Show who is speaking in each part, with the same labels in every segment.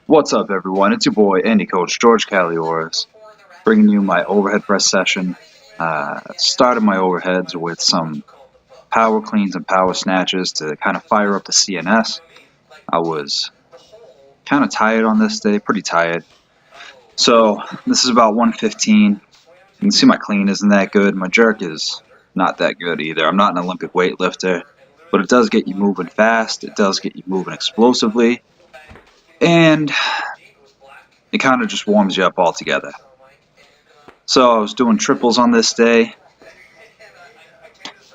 Speaker 1: What's up, everyone? It's your boy, Andy Coach George Calioris, bringing you my overhead press session. Started my overheads with some power cleans and power snatches to kind of fire up the CNS. I was kind of tired on this day, pretty tired. So this is about 115. You can see my clean isn't that good. My jerk is not that good either. I'm not an Olympic weightlifter, but it does get you moving fast. It does get you moving explosively. And it kind of just warms you up altogether. So I was doing triples on this day.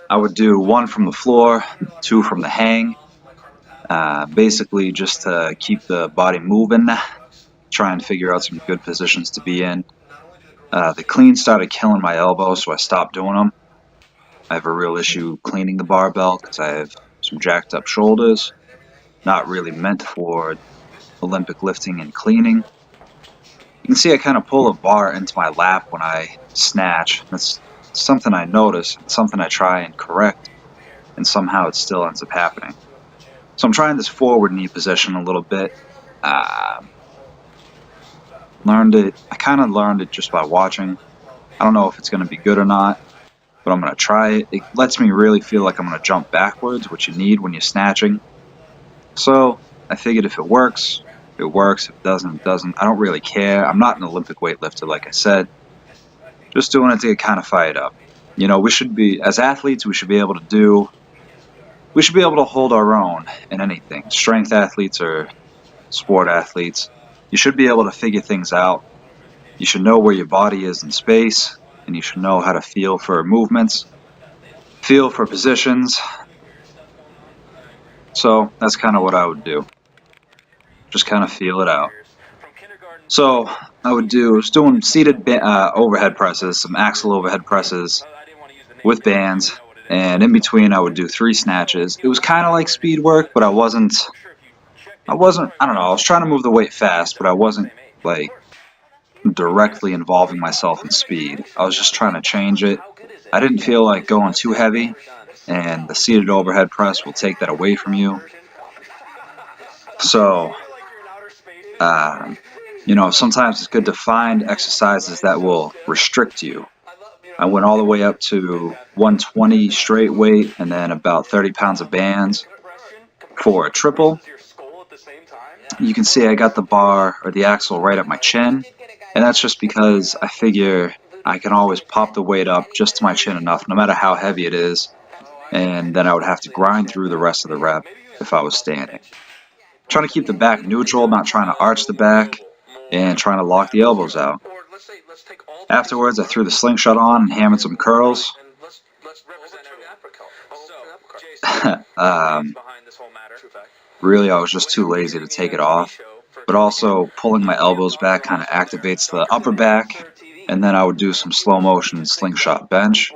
Speaker 1: I would do 1 from the floor, 2 from the hang, basically just to keep the body moving, try and figure out some good positions to be in. The clean started killing my elbow, so I stopped doing them. I have a real issue cleaning the barbell because I have some jacked up shoulders, not really meant for Olympic lifting and cleaning. You can see I kind of pull a bar into my lap when I snatch. That's something I notice, something I try and correct, and somehow it still ends up happening. So I'm trying this forward knee position a little bit. I kind of learned it just by watching. I don't know if it's going to be good or not, but I'm going to try it. It lets me really feel like I'm going to jump backwards, which you need when you're snatching. So I figured if it works, it works. If it doesn't, it doesn't. I don't really care. I'm not an Olympic weightlifter, like I said. Just doing it to get kind of fired up. You know, as athletes, we should be able to hold our own in anything. Strength athletes or sport athletes, you should be able to figure things out. You should know where your body is in space, and you should know how to feel for movements, feel for positions. So that's kind of what I would do. Just kind of feel it out. So I was doing seated overhead presses, some axle overhead presses with bands, and in between I would do 3 snatches. It was kind of like speed work, but I don't know, I was trying to move the weight fast, but I wasn't like directly involving myself in speed. I was just trying to change it. I didn't feel like going too heavy, and the seated overhead press will take that away from you. So, sometimes it's good to find exercises that will restrict you. I went all the way up to 120 straight weight and then about 30 pounds of bands for a triple. You can see I got the bar or the axle right at my chin, and that's just because I figure I can always pop the weight up just to my chin enough, no matter how heavy it is, and then I would have to grind through the rest of the rep if I was standing. Trying to keep the back neutral, not trying to arch the back, and trying to lock the elbows out. Afterwards, I threw the slingshot on and hammered some curls. Really, I was just too lazy to take it off, but also pulling my elbows back kind of activates the upper back, and then I would do some slow motion slingshot bench.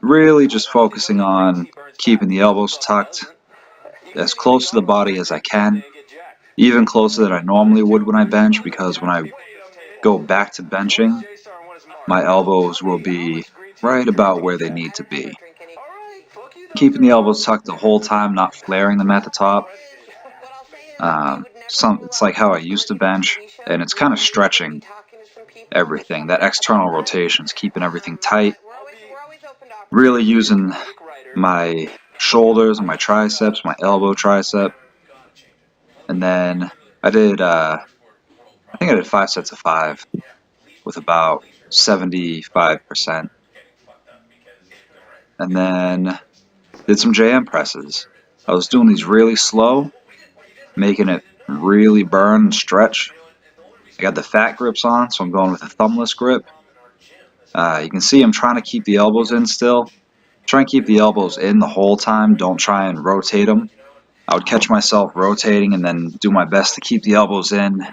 Speaker 1: Really just focusing on keeping the elbows tucked as close to the body as I can, even closer than I normally would when I bench, because when I go back to benching, my elbows will be right about where they need to be. Keeping the elbows tucked the whole time, not flaring them at the top. It's like how I used to bench, and it's kind of stretching everything. That external rotation is keeping everything tight. Really using my shoulders and my triceps, my elbow tricep. And then I think I did 5 sets of 5 with about 75%. And then did some JM presses. I was doing these really slow, making it really burn and stretch. I got the fat grips on, so I'm going with a thumbless grip. You can see I'm trying to keep the elbows in still. Try and keep the elbows in the whole time. Don't try and rotate them. I would catch myself rotating and then do my best to keep the elbows in,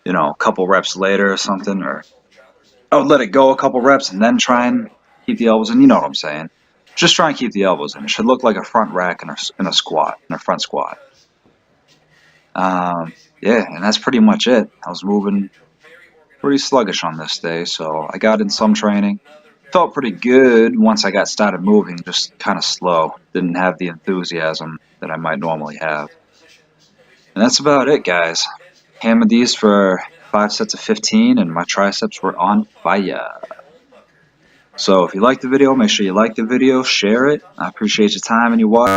Speaker 1: a couple reps later or something, or I would let it go a couple reps and then try and keep the elbows in. You know what I'm saying? Just try and keep the elbows in. It should look like a front rack in a squat, in a front squat. And that's pretty much it. I was moving pretty sluggish on this day, so I got in some training. Felt pretty good once I got started moving, just kind of slow. Didn't have the enthusiasm that I might normally have. And that's about it, guys. Hammered these for 5 sets of 15, and my triceps were on fire. So if you like the video, make sure you like the video, share it. I appreciate your time and your watch.